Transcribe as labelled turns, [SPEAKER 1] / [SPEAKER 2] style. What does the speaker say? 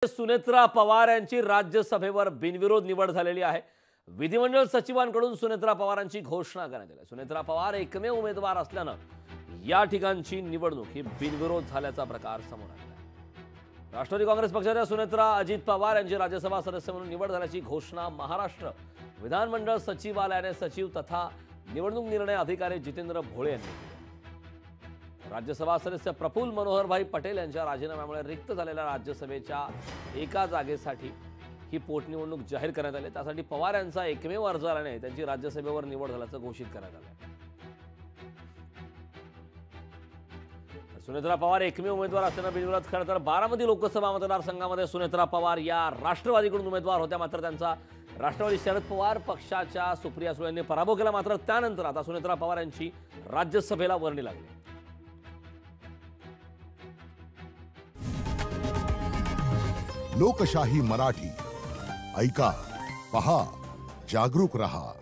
[SPEAKER 1] सुनेत्रा पवार यांची राज्यसभेवर बिनविरोध निवड झालेली आहे। विधिमंडळ सचिवांकडून सुनेत्रा पवारांची घोषणा करण्यात आली। सुनेत्रा पवार एकमेव उमेदवार असल्याने या ठिकाणची निवडणूक ही बिनविरोध झाल्याचा प्रकार समोर आला। राष्ट्रवादी काँग्रेस पक्षाच्या सुनेत्रा अजित पवार यांची राज्यसभा सदस्य म्हणून निवड झाल्याची घोषणा महाराष्ट्र विधानमंडळ सचिवालयाने सचिव तथा निवडणूक निर्णय अधिकारी जितेंद्र भोळे यांनी केली। राज्यसभा सदस्य प्रफुल्ल मनोहरभाई पटेल यांच्या राजीनाम्यामुळे रिक्त झालेल्या राज्यसभेच्या एका जागेसाठी ही पोटनिवडणूक जाहीर करण्यात आली। त्यासाठी पवार यांचा एकमेव अर्ज आल्याने त्यांची राज्यसभेवर निवड झाल्याचं घोषित करण्यात आलं। सुनेत्रा पवार एकमेव उमेदवार असताना बिनविरोध खरं तर बारामती लोकसभा मतदारसंघामध्ये सुनेत्रा पवार या राष्ट्रवादीकडून उमेदवार होत्या, मात्र त्यांचा राष्ट्रवादी शरद पवार पक्षाच्या सुप्रिया सुळे यांनी पराभव केला। मात्र त्यानंतर आता सुनेत्रा पवार यांची राज्यसभेला वर्णी लागली।
[SPEAKER 2] लोकशाही मराठी ऐका, पहा, जागरूक रहा।